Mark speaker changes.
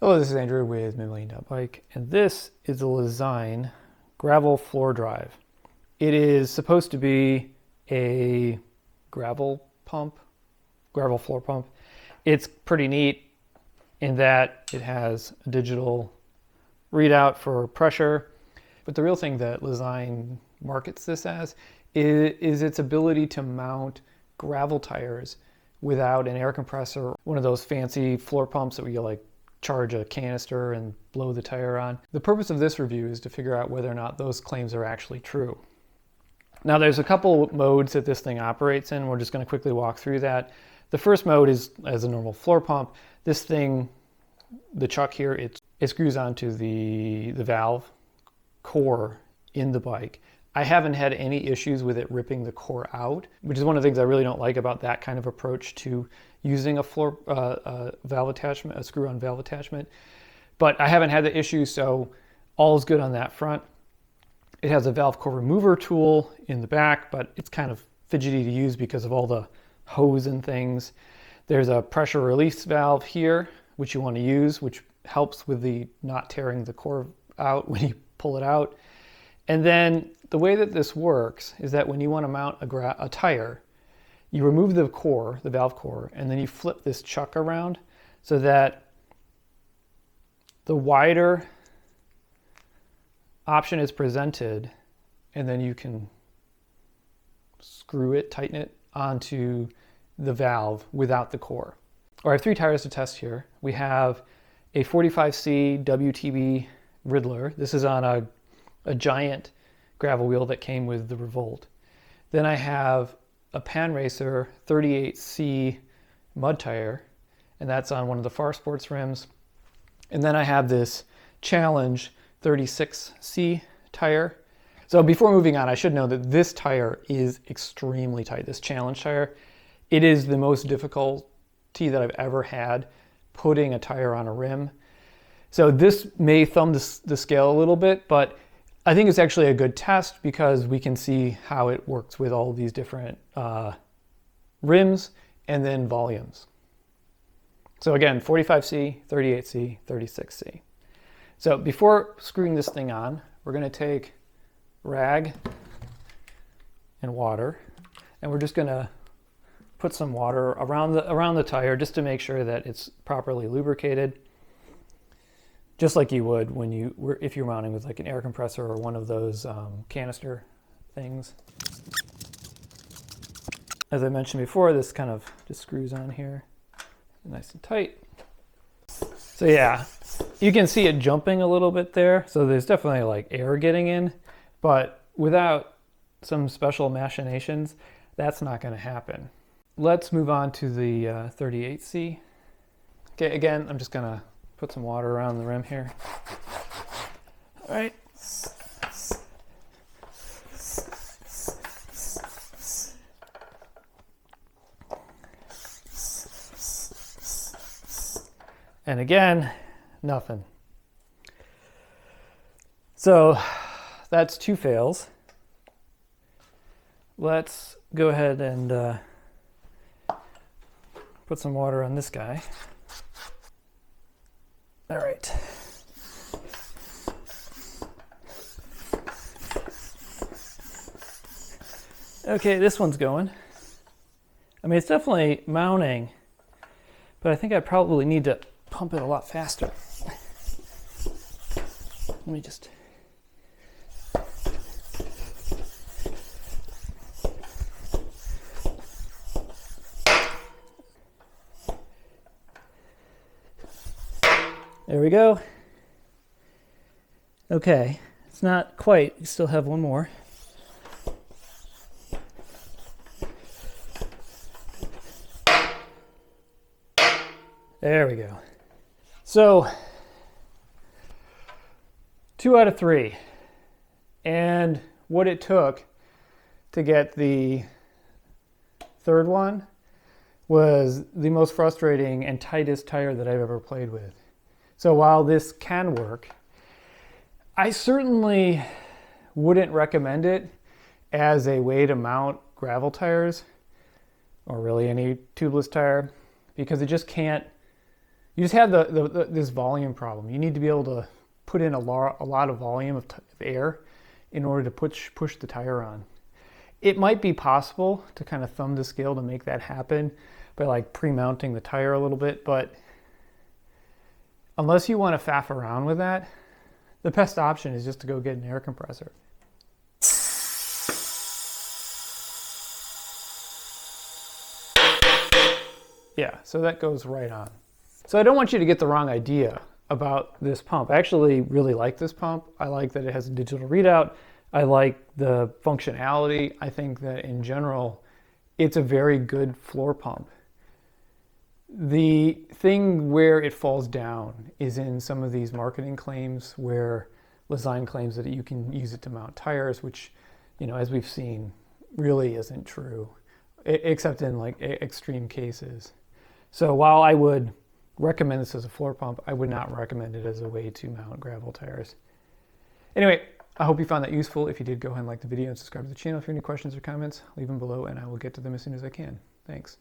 Speaker 1: Hello, this is Andrew with Bike, and this is a Lezyne gravel floor drive. It is supposed to be a gravel floor pump. It's pretty neat in that it has a digital readout for pressure, but the real thing that Lezyne markets this as is its ability to mount gravel tires without an air compressor, one of those fancy floor pumps that we charge a canister and blow the tire on. The purpose of this review is to figure out whether or not those claims are actually true. Now there's a couple modes that this thing operates in. We're just going to quickly walk through that. The first mode is as a normal floor pump. This thing, the chuck here, it screws onto the valve core in the bike. I haven't had any issues with it ripping the core out, which is one of the things I really don't like about that kind of approach to using a floor valve attachment, a screw-on valve attachment. But I haven't had the issue, so all is good on that front. It has a valve core remover tool in the back, but it's kind of fidgety to use because of all the hose and things. There's a pressure release valve here, which you want to use, which helps with the not tearing the core out when you pull it out. And then the way that this works is that when you want to mount a tire, you remove the core, the valve core, and then you flip this chuck around so that the wider option is presented, and then you can screw it, tighten it onto the valve without the core. All right, I have 3 tires to test here. We have a 45C WTB Riddler. This is on a giant gravel wheel that came with the Revolt. Then I have a Pan Racer 38C mud tire, and that's on one of the Far Sports rims. And then I have this Challenge 36C tire. So before moving on, I should know that this tire is extremely tight, this Challenge tire. It is the most difficulty that I've ever had putting a tire on a rim. So this may thumb the scale a little bit, but I think it's actually a good test because we can see how it works with all these different rims and then volumes. So again, 45C, 38C, 36C. So before screwing this thing on, we're going to take rag and water, and we're just going to put some water around the tire just to make sure that it's properly lubricated, just like you would if you're mounting with like an air compressor or one of those canister things. As I mentioned before, this kind of just screws on here nice and tight. So yeah, you can see it jumping a little bit there. So there's definitely like air getting in, but without some special machinations, that's not going to happen. Let's move on to the 38C. Okay, again, I'm just going to put some water around the rim here. All right. And again, nothing. So that's 2 fails. Let's go ahead and put some water on this guy. All right. Okay, this one's going. I mean, it's definitely mounting, but I think I probably need to pump it a lot faster. Let me just... There we go. Okay, it's not quite. We still have one more. There we go. So, 2 out of 3. And what it took to get the third one was the most frustrating and tightest tire that I've ever played with. So while this can work, I certainly wouldn't recommend it as a way to mount gravel tires, or really any tubeless tire, because it just can't You just have this volume problem. You need to be able to put in a lot of volume of air in order to push the tire on. It might be possible to kind of thumb the scale to make that happen by like pre-mounting the tire a little bit, but unless you want to faff around with that, the best option is just to go get an air compressor. Yeah, so that goes right on. So I don't want you to get the wrong idea about this pump. I actually really like this pump. I like that it has a digital readout. I like the functionality. I think that in general, it's a very good floor pump. The thing where it falls down is in some of these marketing claims where Lezyne claims that you can use it to mount tires, which, you know, as we've seen, really isn't true, except in like extreme cases. So while I would recommend this as a floor pump, I would not recommend it as a way to mount gravel tires. Anyway, I hope you found that useful. If you did, go ahead and like the video and subscribe to the channel. If you have any questions or comments, leave them below and I will get to them as soon as I can. Thanks.